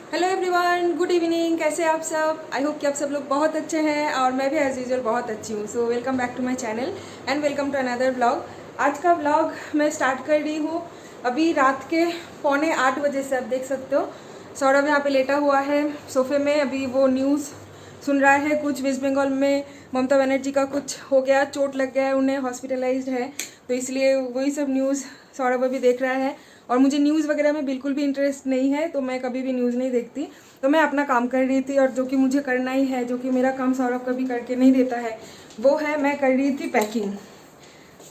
Hello everyone, good evening. कैसे हैं आप सब? आई होप कि आप सब लोग बहुत अच्छे हैं और मैं भी एज यूजुअल बहुत अच्छी हूँ। So welcome back to my channel and welcome to another vlog. आज का व्लॉग मैं स्टार्ट कर रही हूँ अभी रात के 7:45 से। आप देख सकते हो सौरभ यहाँ पे लेटा हुआ है सोफे में। अभी वो न्यूज़ सुन रहा है। कुछ वेस्ट बंगाल में ममता बनर्जी का कुछ हो गया, चोट लग गया है, उन्हें हॉस्पिटलाइज्ड है, तो इसलिए वही सब न्यूज़ सौरभ अभी देख रहा है। और मुझे न्यूज़ वगैरह में बिल्कुल भी इंटरेस्ट नहीं है, तो मैं कभी भी न्यूज़ नहीं देखती। तो मैं अपना काम कर रही थी और जो कि मुझे करना ही है, जो कि मेरा काम सौरभ कभी करके नहीं देता है, वो है मैं कर रही थी पैकिंग।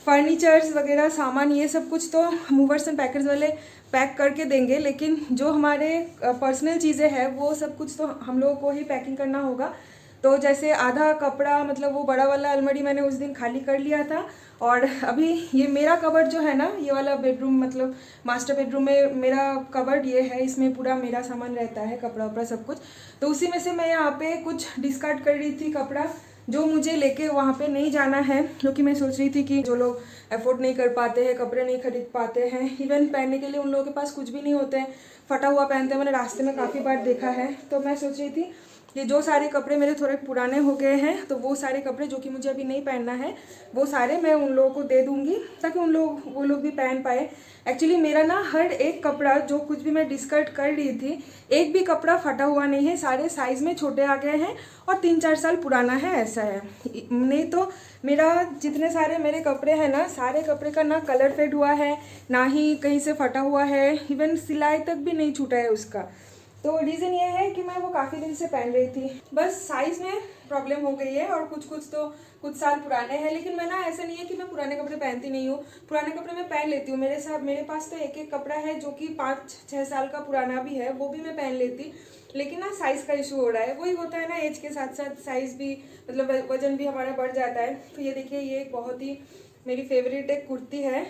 फर्नीचर्स वगैरह सामान ये सब कुछ तो मूवर्स एंड पैकर्स वाले पैक करके देंगे, लेकिन जो हमारे पर्सनल चीज़ें हैं वो सब कुछ तो हम लोगों को ही पैकिंग करना होगा। तो जैसे आधा कपड़ा, मतलब वो बड़ा वाला अलमारी मैंने उस दिन खाली कर लिया था। और अभी ये मेरा कबर्ड जो है ना, ये वाला बेडरूम, मतलब मास्टर बेडरूम में मेरा कबर्ड ये है, इसमें पूरा मेरा सामान रहता है, कपड़ा वपड़ा सब कुछ। तो उसी में से मैं यहाँ पे कुछ डिस्कार्ड कर रही थी कपड़ा, जो मुझे लेके वहाँ पे नहीं जाना है, क्योंकि मैं सोच रही थी कि जो लोग अफोर्ड नहीं कर पाते हैं, कपड़े नहीं खरीद पाते हैं, इवन पहनने के लिए उन लोगों के पास कुछ भी नहीं होते हैं, फटा हुआ पहनते हैं, मैंने रास्ते में काफ़ी बार देखा है। तो मैं सोच रही थी कि जो सारे कपड़े मेरे थोड़े पुराने हो गए हैं, तो वो सारे कपड़े जो कि मुझे अभी नहीं पहनना है, वो सारे मैं उन लोगों को दे दूँगी, ताकि वो लोग भी पहन पाए। एक्चुअली मेरा ना हर एक कपड़ा, जो कुछ भी मैं डिस्कर्ड कर रही थी, एक भी कपड़ा फटा हुआ नहीं है, सारे साइज़ में छोटे आ गए हैं और 3-4 साल पुराना है, ऐसा है। नहीं तो मेरा जितने सारे मेरे कपड़े हैं ना, सारे कपड़े का ना कलर फेड हुआ है, ना ही कहीं से फटा हुआ है, इवन सिलाई तक भी नहीं छूटा है उसका। तो रीज़न ये है कि मैं वो काफ़ी दिन से पहन रही थी, बस साइज़ में प्रॉब्लम हो गई है, और कुछ कुछ तो कुछ साल पुराने हैं। लेकिन मैं ना, ऐसा नहीं है कि मैं पुराने कपड़े पहनती नहीं हूँ, पुराने कपड़े मैं पहन लेती हूँ। मेरे पास तो एक एक कपड़ा है जो कि 5-6 साल का पुराना भी है, वो भी मैं पहन लेती। लेकिन ना साइज़ का इशू हो रहा है, वही होता है ना, एज के साथ साथ साइज़ भी, मतलब वजन भी हमारा बढ़ जाता है। तो ये देखिए, ये एक बहुत ही मेरी फेवरेट एक कुर्ती है।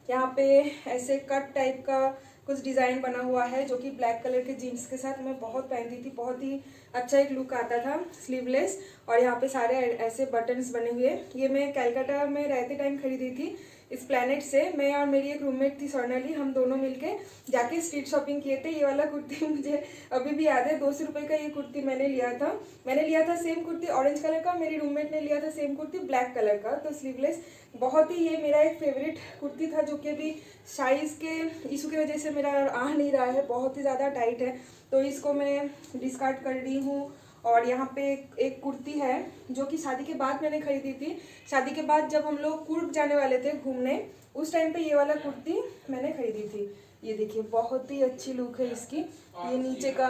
यहाँ पे ऐसे कट टाइप का कुछ डिज़ाइन बना हुआ है, जो कि ब्लैक कलर के जीन्स के साथ मैं बहुत पहनती थी, बहुत ही अच्छा एक लुक आता था, स्लीवलेस। और यहाँ पे सारे ऐसे बटन्स बने हुए। ये मैं कैलकाटा में रहते टाइम खरीदी थी इस प्लेनेट से। मैं और मेरी एक रूममेट थी स्वर्णाली, हम दोनों मिलके जाके स्ट्रीट शॉपिंग किए थे। ये वाला कुर्ती मुझे अभी भी याद है, 200 रुपये का ये कुर्ती मैंने लिया था। सेम कुर्ती ऑरेंज कलर का, मेरी रूममेट ने लिया था सेम कुर्ती ब्लैक कलर का, तो स्लीवलेस। बहुत ही ये मेरा एक फेवरेट कुर्ती था, जो कि अभी साइज़ के इशू की वजह से मेरा आ नहीं रहा है, बहुत ही ज़्यादा टाइट है, तो इसको मैं डिस्कार्ड कर रही हूँ। और यहाँ पे एक कुर्ती है, जो कि शादी के बाद मैंने खरीदी थी। शादी के बाद जब हम लोग कुर्ग जाने वाले थे घूमने, उस टाइम पे ये वाला कुर्ती मैंने खरीदी थी। ये देखिए, बहुत ही अच्छी लुक है इसकी। ये नीचे का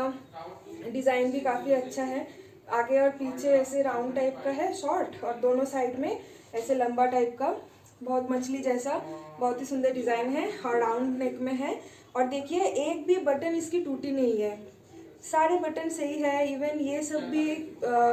डिज़ाइन भी काफ़ी अच्छा है, आगे और पीछे ऐसे राउंड टाइप का है शॉर्ट, और दोनों साइड में ऐसे लंबा टाइप का, बहुत मछली जैसा, बहुत ही सुंदर डिज़ाइन है, और राउंड नेक में है। और देखिए, एक भी बटन इसकी टूटी नहीं है, सारे बटन सही है, इवन ये सब भी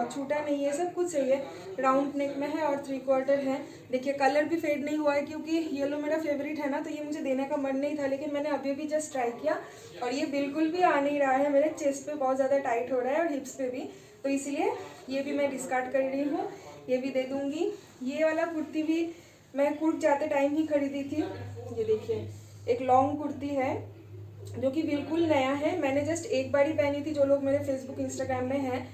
छूटा नहीं है, सब कुछ सही है। राउंड नेक में है और 3/4 है। देखिए, कलर भी फेड नहीं हुआ है, क्योंकि येलो मेरा फेवरेट है ना, तो ये मुझे देने का मन नहीं था, लेकिन मैंने अभी भी जस्ट ट्राई किया, और ये बिल्कुल भी आ नहीं रहा है, मेरे चेस्ट पे बहुत ज़्यादा टाइट हो रहा है और हिप्स पे भी, तो इसलिए ये भी मैं डिस्कार्ड कर रही हूँ, ये भी दे दूँगी। ये वाला कुर्ती भी मैं कुर्ग जाते टाइम ही खरीदी थी। ये देखिए, एक लॉन्ग कुर्ती है, जो कि बिल्कुल नया है, मैंने जस्ट एक बार ही पहनी थी। जो लोग मेरे फेसबुक इंस्टाग्राम में हैं,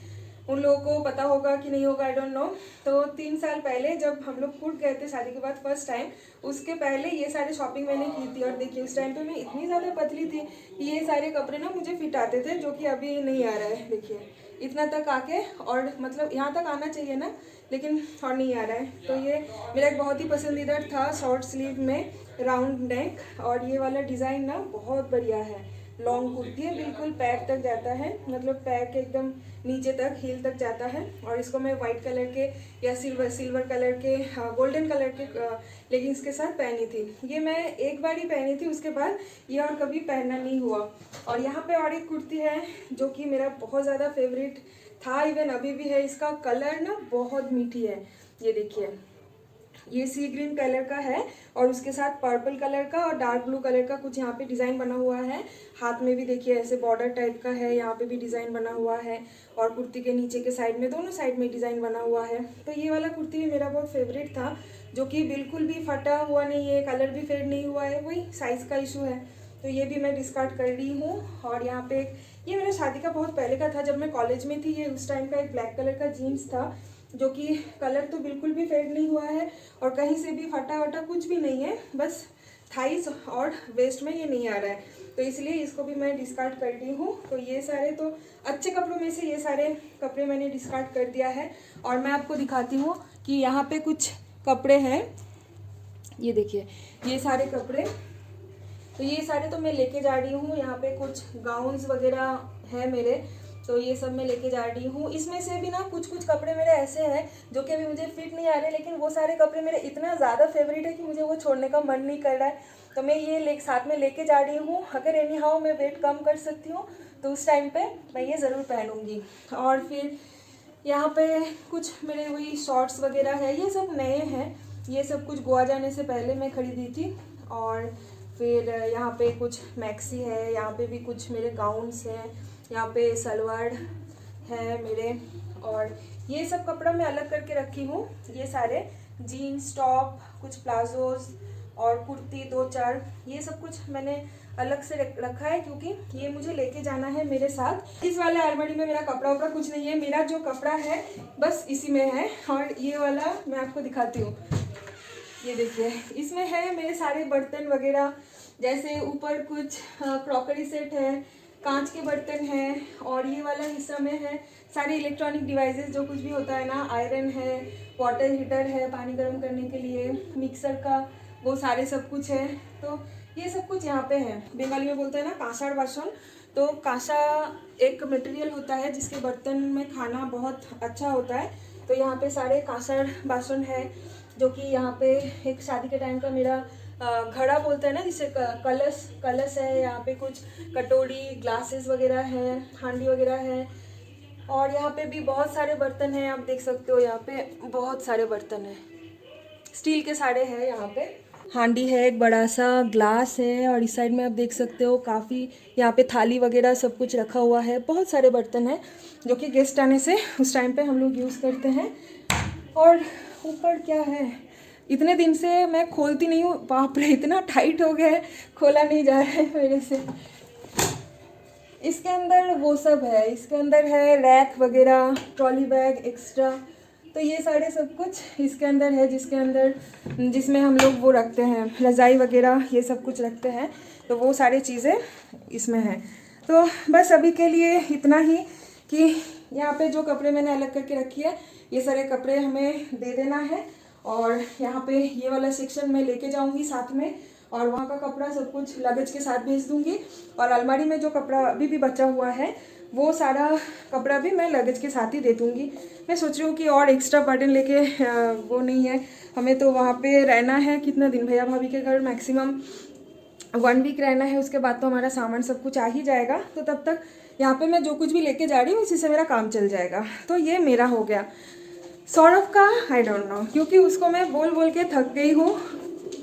उन लोगों को पता होगा कि नहीं होगा, आई डोंट नो। तो 3 साल पहले जब हम लोग कुर्ग गए थे शादी के बाद फर्स्ट टाइम, उसके पहले ये सारे शॉपिंग मैंने की थी। और देखिए, उस टाइम पे मैं इतनी ज़्यादा पतली थी कि ये सारे कपड़े ना मुझे फिट आते थे, जो कि अभी नहीं आ रहा है। देखिए, इतना तक आके, और मतलब यहाँ तक आना चाहिए ना, लेकिन और नहीं आ रहा है। तो ये मेरा एक बहुत ही पसंदीदा था, शॉर्ट स्लीव में राउंड नेक, और ये वाला डिज़ाइन ना बहुत बढ़िया है। लॉन्ग कुर्ती है, बिल्कुल पैर तक जाता है, मतलब पैर के एकदम नीचे तक, हील तक जाता है। और इसको मैं वाइट कलर के या सिल्वर कलर के, गोल्डन कलर के लेगिंग्स के साथ पहनी थी। ये मैं एक बार ही पहनी थी, उसके बाद ये और कभी पहनना नहीं हुआ। और यहाँ पे और एक कुर्ती है, जो कि मेरा बहुत ज़्यादा फेवरेट था, इवन अभी भी है। इसका कलर ना बहुत मीठी है। ये देखिए, ये सी ग्रीन कलर का है, और उसके साथ पर्पल कलर का और डार्क ब्लू कलर का कुछ यहाँ पे डिज़ाइन बना हुआ है। हाथ में भी देखिए ऐसे बॉर्डर टाइप का है, यहाँ पे भी डिज़ाइन बना हुआ है, और कुर्ती के नीचे के साइड में, दोनों साइड में डिज़ाइन बना हुआ है। तो ये वाला कुर्ती भी मेरा बहुत फेवरेट था, जो कि बिल्कुल भी फटा हुआ नहीं है, कलर भी फेड नहीं हुआ है, वही साइज़ का इशू है। तो ये भी मैं डिस्कार्ड कर रही हूँ। और यहाँ पे ये मेरा शादी का बहुत पहले का था, जब मैं कॉलेज में थी। ये उस टाइम का एक ब्लैक कलर का जीन्स था, जो कि कलर तो बिल्कुल भी फेड नहीं हुआ है और कहीं से भी फटा वटा कुछ भी नहीं है, बस थाइस और वेस्ट में ये नहीं आ रहा है, तो इसलिए इसको भी मैं डिस्कार्ड कर दी हूँ। तो ये सारे तो अच्छे कपड़ों में से ये सारे कपड़े मैंने डिस्कार्ड कर दिया है। और मैं आपको दिखाती हूँ कि यहाँ पे कुछ कपड़े हैं, ये देखिए ये सारे कपड़े, तो ये सारे तो मैं लेके जा रही हूँ। यहाँ पे कुछ गाउन्स वगैरह है मेरे, तो ये सब मैं लेके जा रही हूँ। इसमें से भी ना कुछ कुछ कपड़े मेरे ऐसे हैं जो कि अभी मुझे फिट नहीं आ रहे, लेकिन वो सारे कपड़े मेरे इतना ज़्यादा फेवरेट है कि मुझे वो छोड़ने का मन नहीं कर रहा है, तो मैं ये साथ में लेके जा रही हूँ। अगर एनी हाउ मैं वेट कम कर सकती हूँ तो उस टाइम पे मैं ये ज़रूर पहनूँगी। और फिर यहाँ पे कुछ मेरे वही शॉर्ट्स वगैरह है, ये सब नए हैं, ये सब कुछ गोवा जाने से पहले मैं खरीदी थी। और फिर यहाँ पे कुछ मैक्सी है, यहाँ पे भी कुछ मेरे गाउन्स हैं, यहाँ पे सलवार है मेरे, और ये सब कपड़ा मैं अलग करके रखी हूँ। ये सारे जीन्स टॉप, कुछ प्लाजोज और कुर्ती 2-4, ये सब कुछ मैंने अलग से रखा है, क्योंकि ये मुझे लेके जाना है मेरे साथ। इस वाले अलमारी में मेरा कपड़ा वपड़ा कुछ नहीं है, मेरा जो कपड़ा है बस इसी में है। और ये वाला मैं आपको दिखाती हूँ, ये देखिए इसमें है मेरे सारे बर्तन वगैरह, जैसे ऊपर कुछ क्रॉकरी सेट है, कांच के बर्तन हैं, और ये वाला हिस्सा में है सारे इलेक्ट्रॉनिक डिवाइसेस, जो कुछ भी होता है ना, आयरन है, वाटर हीटर है पानी गर्म करने के लिए, मिक्सर का वो सारे सब कुछ है। तो ये सब कुछ यहाँ पे है। बंगाली में बोलते हैं ना कांसार बासन, तो कांसा एक मटेरियल होता है जिसके बर्तन में खाना बहुत अच्छा होता है। तो यहाँ पे सारे कांसार बासन है, जो कि यहाँ पे एक शादी के टाइम का मेरा घड़ा बोलते हैं ना, जिसे कलश है। यहाँ पे कुछ कटोरी ग्लासेस वगैरह है, हांडी वगैरह है, और यहाँ पे भी बहुत सारे बर्तन हैं, आप देख सकते हो। यहाँ पे बहुत सारे बर्तन हैं, स्टील के सारे हैं। यहाँ पे हांडी है, एक बड़ा सा ग्लास है, और इस साइड में आप देख सकते हो काफ़ी यहाँ पे थाली वगैरह सब कुछ रखा हुआ है। बहुत सारे बर्तन हैं जो कि गेस्ट आने से उस टाइम पे हम लोग यूज़ करते हैं। और ऊपर क्या है, इतने दिन से मैं खोलती नहीं हूँ, बाप रे इतना टाइट हो गया है, खोला नहीं जा रहा है मेरे से। इसके अंदर वो सब है, इसके अंदर है रैक वगैरह, ट्रॉली बैग एक्स्ट्रा, तो ये सारे सब कुछ इसके अंदर है, जिसमें हम लोग वो रखते हैं, रज़ाई वगैरह ये सब कुछ रखते हैं। तो वो सारी चीज़ें इसमें हैं। तो बस अभी के लिए इतना ही, कि यहाँ पे जो कपड़े मैंने अलग करके रखी है, ये सारे कपड़े हमें दे देना है। और यहाँ पे ये वाला सेक्शन मैं लेके जाऊँगी साथ में, और वहाँ का कपड़ा सब कुछ लगेज के साथ भेज दूँगी। और अलमारी में जो कपड़ा अभी भी बचा हुआ है, वो सारा कपड़ा भी मैं लगेज के साथ ही दे दूँगी। मैं सोच रही हूँ कि और एक्स्ट्रा बर्डन लेके वो नहीं है, हमें तो वहाँ पे रहना है कितना दिन, भैया भाभी के घर मैक्सिमम 1 वीक रहना है। उसके बाद तो हमारा सामान सब कुछ आ ही जाएगा, तो तब तक यहाँ पे मैं जो कुछ भी लेके जा रही हूँ उसी से मेरा काम चल जाएगा। तो ये मेरा हो गया। सौरभ का आई डोंट नो, क्योंकि उसको मैं बोल बोल के थक गई हूँ,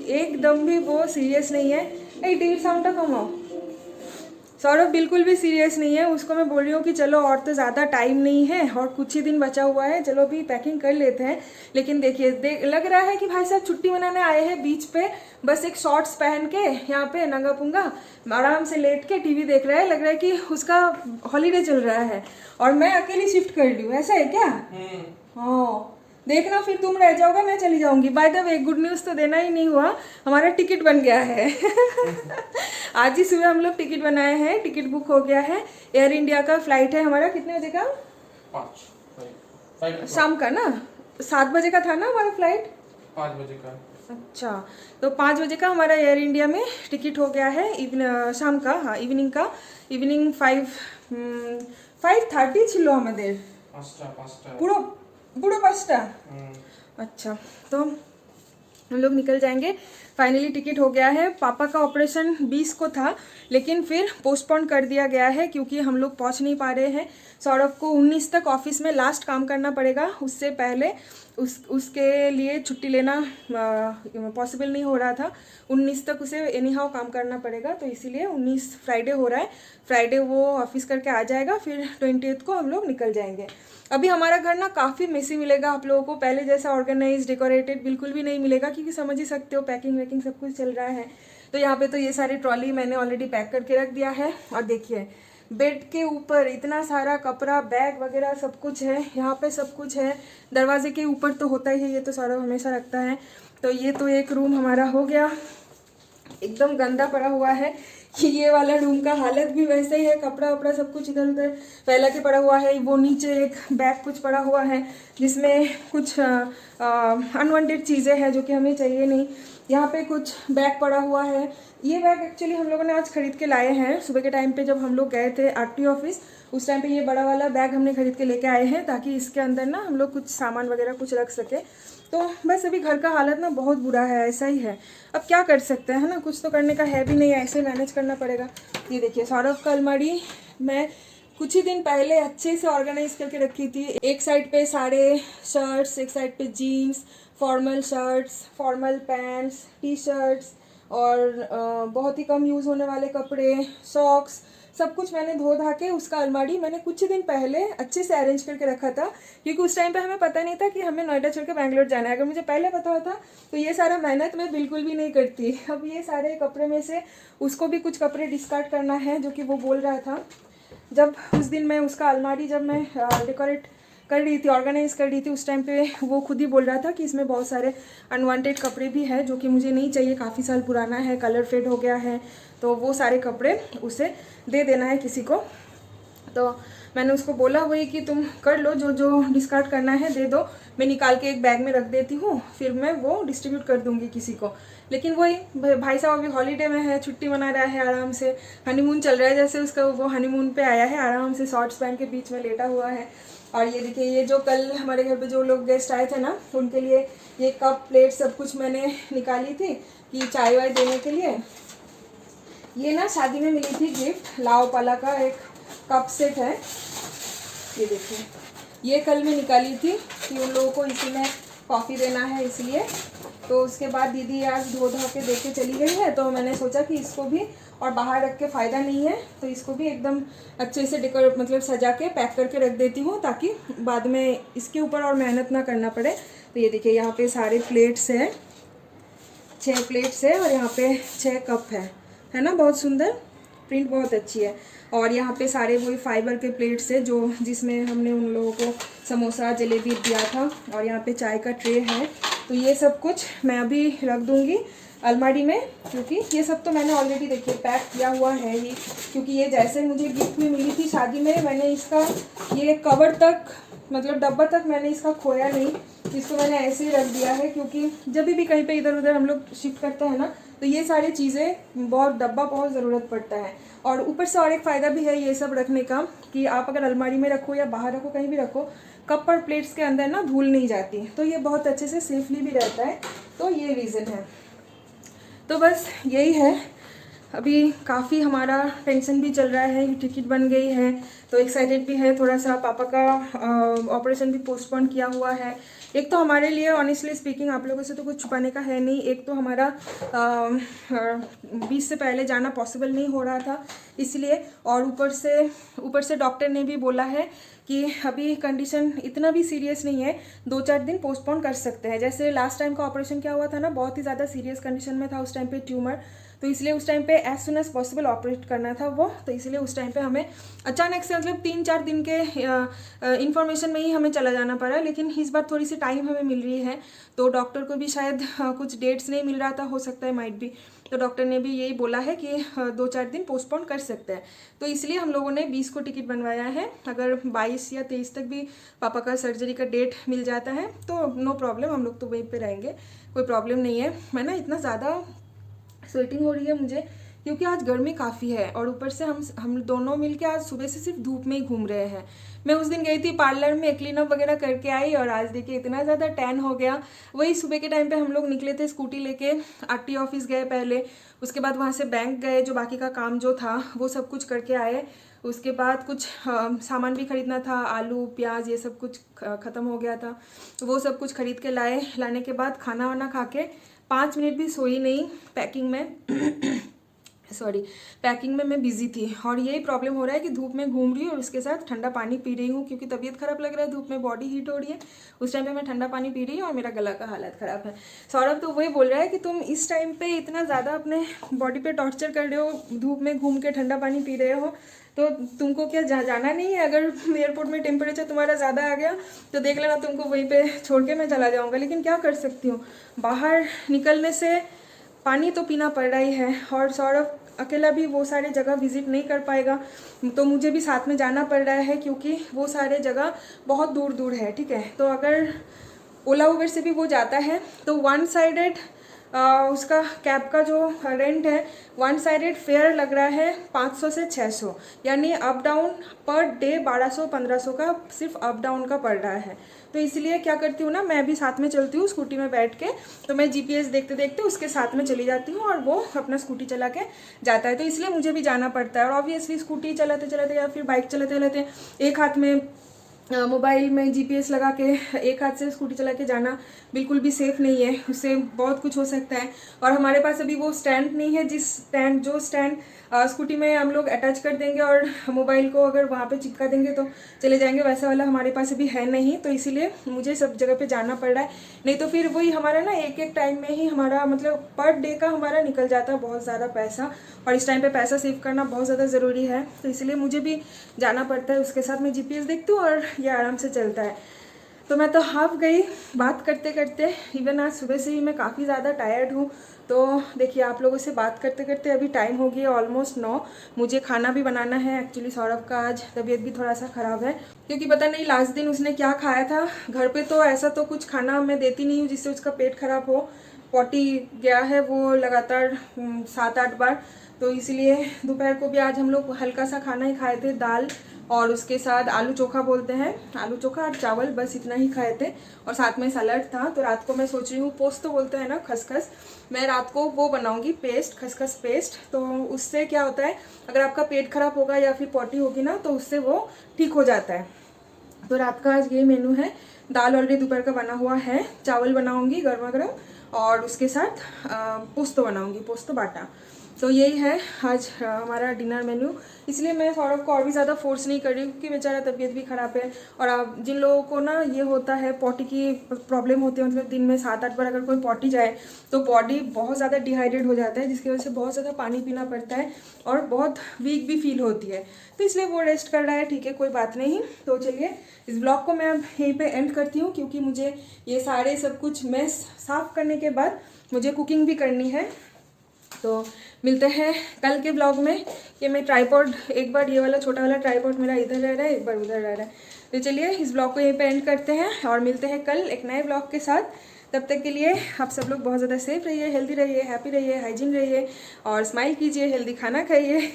एकदम भी वो सीरियस नहीं है। टीवी साउंड कम हो। सौरभ बिल्कुल भी सीरियस नहीं है, उसको मैं बोल रही हूँ कि चलो और तो ज़्यादा टाइम नहीं है और कुछ ही दिन बचा हुआ है, चलो भी पैकिंग कर लेते हैं। लेकिन देखिए लग रहा है कि भाई साहब छुट्टी मनाने आए हैं बीच पे, बस एक शॉर्ट्स पहन के यहाँ पे नंगा पुंगा आराम से लेट के टीवी देख रहा है, लग रहा है कि उसका हॉलीडे चल रहा है और मैं अकेली शिफ्ट कर ली हूँ। ऐसा है क्या? हाँ देखना, फिर तुम रह जाओगे, मैं चली जाऊंगी। By the way good news तो देना ही नहीं हुआ, हमारा टिकट बन गया है। आज ही सुबह हम लोग टिकट बनाए हैं, टिकट बुक हो गया है। एयर इंडिया का फ्लाइट है हमारा, कितने बजे का? 5 शाम का ना, 7 बजे का था ना हमारा फ्लाइट, 5 बजे का। अच्छा, तो 5 बजे का हमारा एयर इंडिया में टिकट हो गया है, शाम का, हाँ इवनिंग का, इवनिंग 5:30 छिलो हमारे पूरा 5टा। अच्छा, तो हम लोग निकल जाएंगे। फाइनली टिकट हो गया है। पापा का ऑपरेशन 20 को था, लेकिन फिर पोस्टपोन कर दिया गया है क्योंकि हम लोग पहुंच नहीं पा रहे हैं। सौरभ को 19 तक ऑफिस में लास्ट काम करना पड़ेगा, उससे पहले उसके लिए छुट्टी लेना पॉसिबल नहीं हो रहा था। 19 तक उसे एनी हाउ काम करना पड़ेगा, तो इसीलिए 19 फ्राइडे हो रहा है। फ्राइडे वो ऑफिस करके आ जाएगा, फिर 20 को हम लोग निकल जाएंगे। अभी हमारा घर ना काफ़ी मेसी मिलेगा आप लोगों को, पहले जैसा ऑर्गेनाइज डेकोरेटेड बिल्कुल भी नहीं मिलेगा, क्योंकि समझ ही सकते हो पैकिंग वैकिंग सब कुछ चल रहा है। तो यहाँ पे तो ये सारी ट्रॉली मैंने ऑलरेडी पैक करके रख दिया है। और देखिए बेड के ऊपर इतना सारा कपड़ा, बैग वगैरह सब कुछ है, यहाँ पे सब कुछ है। दरवाजे के ऊपर तो होता ही है, ये तो सौरभ हमेशा रखता है। तो ये तो एक रूम हमारा हो गया, एकदम गंदा पड़ा हुआ है। ये वाला रूम का हालत भी वैसे ही है, कपड़ा वपड़ा सब कुछ इधर उधर फैला के पड़ा हुआ है। वो नीचे एक बैग कुछ पड़ा हुआ है जिसमें कुछ अनवांटेड चीज़ें हैं जो कि हमें चाहिए नहीं। यहाँ पे कुछ बैग पड़ा हुआ है। ये बैग एक्चुअली हम लोगों ने आज खरीद के लाए हैं। सुबह के टाइम पे जब हम लोग गए थे आरटीओ ऑफिस, उस टाइम पे ये बड़ा वाला बैग हमने खरीद के लेके आए हैं ताकि इसके अंदर ना हम लोग कुछ सामान वगैरह कुछ रख सके। तो बस अभी घर का हालत ना बहुत बुरा है, ऐसा ही है। अब क्या कर सकते हैं, है ना, कुछ तो करने का है भी नहीं, ऐसे मैनेज करना पड़ेगा। ये देखिए सौरभ का अलमारी मैं कुछ ही दिन पहले अच्छे से ऑर्गेनाइज करके रखी थी। एक साइड पे सारे शर्ट्स, एक साइड पे jeans, formal shirts, formal pants, T shirts और बहुत ही कम यूज़ होने वाले कपड़े, सॉक्स, सब कुछ मैंने धो धा के उसका अलमारी मैंने कुछ दिन पहले अच्छे से अरेंज करके रखा था, क्योंकि उस टाइम पे हमें पता नहीं था कि हमें नोएडा छोड़ के बैंगलोर जाना है। अगर मुझे पहले पता होता तो ये सारा मेहनत मैं बिल्कुल भी नहीं करती। अब ये सारे कपड़े में से उसको भी कुछ कपड़े डिस्कार्ड करना है, जो कि वो बोल रहा था। जब उस दिन मैं उसका अलमारी जब मैं डेकोरेट कर रही थी, ऑर्गेनाइज कर रही थी, उस टाइम पे वो खुद ही बोल रहा था कि इसमें बहुत सारे अनवांटेड कपड़े भी हैं जो कि मुझे नहीं चाहिए, काफ़ी साल पुराना है, कलर फेड हो गया है, तो वो सारे कपड़े उसे दे देना है किसी को। तो मैंने उसको बोला वही कि तुम कर लो, जो जो डिस्कार्ड करना है दे दो, मैं निकाल के एक बैग में रख देती हूँ, फिर मैं वो डिस्ट्रीब्यूट कर दूँगी किसी को। लेकिन वही भाई साहब अभी हॉलीडे में है, छुट्टी मना रहा है, आराम से हनीमून चल रहा है, जैसे उसका वो हनीमून पे आया है, आराम से शॉर्ट्स पहन के बीच में लेटा हुआ है। और ये देखिए, ये जो कल हमारे घर पे जो लोग गेस्ट आए थे ना, उनके लिए ये कप प्लेट सब कुछ मैंने निकाली थी कि चाय वाय देने के लिए। ये ना शादी में मिली थी गिफ्ट, लाओ पाला का एक कप सेट है, ये देखिए। ये कल मैं निकाली थी कि उन लोगों को इसी में कॉफ़ी देना है, इसलिए। तो उसके बाद दीदी आज धो धा के दे के चली गई है, तो मैंने सोचा कि इसको भी, और बाहर रख के फ़ायदा नहीं है, तो इसको भी एकदम अच्छे से डेकोरेट मतलब सजा के पैक करके रख देती हूँ, ताकि बाद में इसके ऊपर और मेहनत ना करना पड़े। तो ये देखिए, यहाँ पे सारे प्लेट्स हैं, 6 प्लेट्स है, और यहाँ पे 6 कप है ना, बहुत सुंदर, प्रिंट बहुत अच्छी है। और यहाँ पे सारे वही फाइबर के प्लेट्स है जो जिसमें हमने उन लोगों को समोसा जलेबी दिया था। और यहाँ पे चाय का ट्रे है। तो ये सब कुछ मैं अभी रख दूँगी अलमारी में, क्योंकि ये सब तो मैंने ऑलरेडी देखिए पैक किया हुआ है ही, क्योंकि ये जैसे मुझे गिफ्ट में मिली थी शादी में, मैंने इसका ये कवर तक मतलब डब्बा तक मैंने इसका खोया नहीं, इसको मैंने ऐसे ही रख दिया है, क्योंकि जब भी कहीं पे इधर उधर हम लोग शिफ्ट करते हैं ना, तो ये सारी चीज़ें बहुत डब्बा बहुत ज़रूरत पड़ता है। और ऊपर से और एक फ़ायदा भी है ये सब रखने का, कि आप अगर अलमारी में रखो या बाहर रखो, कहीं भी रखो, कप और प्लेट्स के अंदर ना धूल नहीं जाती, तो ये बहुत अच्छे से सेफली भी रहता है। तो ये रीज़न है। तो बस यही है। अभी काफ़ी हमारा टेंशन भी चल रहा है, टिकट बन गई है तो एक्साइटेड भी है थोड़ा सा। पापा का ऑपरेशन भी पोस्टपोन किया हुआ है। एक तो हमारे लिए ऑनेस्टली स्पीकिंग, आप लोगों से तो कुछ छुपाने का है नहीं, एक तो हमारा 20 से पहले जाना पॉसिबल नहीं हो रहा था इसलिए, और ऊपर से डॉक्टर ने भी बोला है कि अभी कंडीशन इतना भी सीरियस नहीं है, 2-4 दिन पोस्टपोन कर सकते हैं। जैसे लास्ट टाइम का ऑपरेशन क्या हुआ था ना, बहुत ही ज़्यादा सीरियस कंडीशन में था उस टाइम पे ट्यूमर, तो इसलिए उस टाइम पे as soon as possible operate करना था वो, तो इसलिए उस टाइम पे हमें अचानक से मतलब 3-4 दिन के इन्फॉर्मेशन में ही हमें चला जाना पड़ा। लेकिन इस बार थोड़ी सी टाइम हमें मिल रही है, तो डॉक्टर को भी शायद कुछ डेट्स नहीं मिल रहा था, हो सकता है माइट भी, तो डॉक्टर ने भी यही बोला है कि 2-4 दिन पोस्टपोन कर सकते हैं। तो इसलिए हम लोगों ने 20 को टिकट बनवाया है। अगर 22 या 23 तक भी पापा का सर्जरी का डेट मिल जाता है तो नो प्रॉब्लम, हम लोग तो वहीं पे रहेंगे, कोई प्रॉब्लम नहीं है। मैं ना इतना ज़्यादा स्वेटिंग हो रही है मुझे, क्योंकि आज गर्मी काफ़ी है, और ऊपर से हम दोनों मिलके आज सुबह से सिर्फ धूप में ही घूम रहे हैं। मैं उस दिन गई थी पार्लर में, क्लीन अप वगैरह करके आई, और आज देखिए इतना ज़्यादा टैन हो गया। वही सुबह के टाइम पे हम लोग निकले थे स्कूटी लेके, आरटीओ ऑफिस गए पहले, उसके बाद वहाँ से बैंक गए, जो बाकी का काम जो था वो सब कुछ करके आए। उसके बाद कुछ सामान भी खरीदना था, आलू प्याज ये सब कुछ ख़त्म हो गया था, तो वो सब कुछ खरीद के लाने के बाद खाना वाना खा के 5 मिनट भी सोई नहीं, पैकिंग में पैकिंग में मैं बिज़ी थी। और यही प्रॉब्लम हो रहा है कि धूप में घूम रही हूँ और उसके साथ ठंडा पानी पी रही हूँ, क्योंकि तबीयत ख़राब लग रहा है, धूप में बॉडी हीट हो रही है, उस टाइम पे मैं ठंडा पानी पी रही हूँ और मेरा गला का हालत ख़राब है। सौरभ तो वही बोल रहा है कि तुम इस टाइम पे इतना ज़्यादा अपने बॉडी पे टॉर्चर कर रहे हो, धूप में घूम के ठंडा पानी पी रहे हो, तो तुमको क्या जाना नहीं है? अगर एयरपोर्ट में टेम्परेचर तुम्हारा ज़्यादा आ गया तो देख लेना, तुमको वहीं पे छोड़ के मैं चला जाऊँगा। लेकिन क्या कर सकती हूँ, बाहर निकलने से पानी तो पीना पड़ रहा ही है, और सौरभ अकेला भी वो सारे जगह विज़िट नहीं कर पाएगा, तो मुझे भी साथ में जाना पड़ रहा है, क्योंकि वो सारे जगह बहुत दूर दूर है, ठीक है। तो अगर ओला उबर से भी वो जाता है तो वन साइडेड उसका कैब का जो रेंट है, वन साइडेड फेयर लग रहा है 500 से 600, यानी अप डाउन पर डे 1200-1500 का सिर्फ अप डाउन का पड़ रहा है। तो इसलिए क्या करती हूँ ना, मैं भी साथ में चलती हूँ स्कूटी में बैठ के, तो मैं जीपीएस देखते देखते उसके साथ में चली जाती हूँ और वो अपना स्कूटी चला के जाता है। तो इसलिए मुझे भी जाना पड़ता है। और ऑब्वियसली स्कूटी चलाते चलाते या फिर बाइक चलाते चलाते एक हाथ में मोबाइल में जीपीएस लगा के एक हाथ से स्कूटी चला के जाना बिल्कुल भी सेफ़ नहीं है, उससे बहुत कुछ हो सकता है। और हमारे पास अभी वो स्टैंड नहीं है, जो स्टैंड स्कूटी में हम लोग अटैच कर देंगे और मोबाइल को अगर वहाँ पे चिपका देंगे तो चले जाएंगे, वैसा वाला हमारे पास अभी है नहीं। तो इसीलिए मुझे सब जगह पे जाना पड़ रहा है, नहीं तो फिर वही हमारा ना एक एक टाइम में ही हमारा मतलब पर डे का हमारा निकल जाता है बहुत ज़्यादा पैसा, और इस टाइम पे पैसा सेव करना बहुत ज़्यादा ज़रूरी है। तो इसलिए मुझे भी जाना पड़ता है, उसके साथ मैं जीपीएस देखती हूँ और ये आराम से चलता है। तो मैं तो हाफ गई बात करते करते, इवन आज सुबह से ही मैं काफ़ी ज़्यादा टायर्ड हूँ। तो देखिए, आप लोगों से बात करते करते अभी टाइम हो गया ऑलमोस्ट 9। मुझे खाना भी बनाना है। एक्चुअली सौरभ का आज तबीयत भी थोड़ा सा ख़राब है, क्योंकि पता नहीं लास्ट दिन उसने क्या खाया था। घर पे तो ऐसा तो कुछ खाना मैं देती नहीं हूँ जिससे उसका पेट खराब हो। पॉटी गया है वो लगातार 7-8 बार, तो इसलिए दोपहर को भी आज हम लोग हल्का सा खाना ही खाए थे, दाल और उसके साथ आलू चोखा बोलते हैं, आलू चोखा और चावल, बस इतना ही खाए थे। और साथ में सलाद था। तो रात को मैं सोच रही हूँ, पोस्ट तो बोलते हैं ना खसखस, मैं रात को वो बनाऊंगी पेस्ट, खसखस पेस्ट। तो उससे क्या होता है, अगर आपका पेट खराब होगा या फिर पॉटी होगी ना, तो उससे वो ठीक हो जाता है। तो रात का आज ये मेनू है। दाल ऑलरेडी दोपहर का बना हुआ है, चावल बनाऊंगी गर्मा गर्म, और उसके साथ पोस्तो बनाऊंगी, पोस्तो बाटा। तो यही है आज हमारा डिनर मेन्यू। इसलिए मैं सौरभ को और भी ज़्यादा फोर्स नहीं कर रही, क्योंकि बेचारा तबीयत भी ख़राब है। और आप जिन लोगों को ना ये होता है, पॉटी की प्रॉब्लम होती है, मतलब दिन में 7-8 बार अगर कोई पॉटी जाए तो बॉडी बहुत ज़्यादा डिहाइड्रेट हो जाता है, जिसकी वजह से बहुत ज़्यादा पानी पीना पड़ता है और बहुत वीक भी फील होती है। तो इसलिए वो रेस्ट कर रहा है, ठीक है, कोई बात नहीं। तो चलिए, इस ब्लॉग को मैं अब यहीं पे एंड करती हूँ, क्योंकि मुझे ये सारे सब कुछ मेस साफ़ करने के बाद मुझे कुकिंग भी करनी है। तो मिलते हैं कल के ब्लॉग में। ये मैं ट्राईपॉड, एक बार ये वाला छोटा वाला ट्राईपॉड मेरा इधर रह रहा है, एक बार उधर रह रहा है। तो चलिए, इस ब्लॉग को यहीं पे एंड करते हैं और मिलते हैं कल एक नए ब्लॉग के साथ। तब तक के लिए आप सब लोग बहुत ज़्यादा सेफ रहिए, हेल्दी रहिए, हैप्पी रहिए, हाइजीन रहिए, और स्माइल कीजिए, हेल्दी खाना खाइए,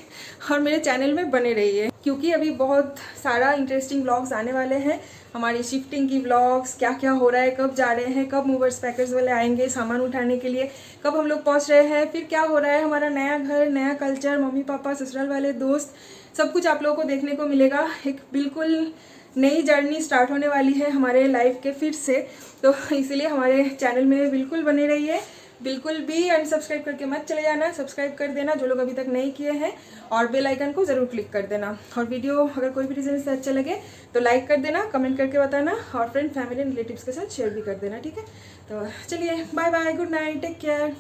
और मेरे चैनल में बने रहिए, क्योंकि अभी बहुत सारा इंटरेस्टिंग ब्लॉग्स आने वाले हैं। हमारी शिफ्टिंग की व्लॉग्स, क्या क्या हो रहा है, कब जा रहे हैं, कब मूवर्स पैकर्स वाले आएंगे सामान उठाने के लिए, कब हम लोग पहुंच रहे हैं, फिर क्या हो रहा है, हमारा नया घर, नया कल्चर, मम्मी पापा, ससुराल वाले दोस्त, सब कुछ आप लोगों को देखने को मिलेगा। एक बिल्कुल नई जर्नी स्टार्ट होने वाली है हमारे लाइफ के फिर से। तो इसीलिए हमारे चैनल में बिल्कुल बने रहिए, बिल्कुल भी अनसब्सक्राइब करके मत चले जाना, सब्सक्राइब कर देना जो लोग अभी तक नहीं किए हैं, और बेल आइकन को ज़रूर क्लिक कर देना। और वीडियो अगर कोई भी रीज़न से अच्छा लगे तो लाइक कर देना, कमेंट करके बताना, और फ्रेंड, फैमिली, रिलेटिव्स के साथ शेयर भी कर देना, ठीक है। तो चलिए, bye bye, good night, take care.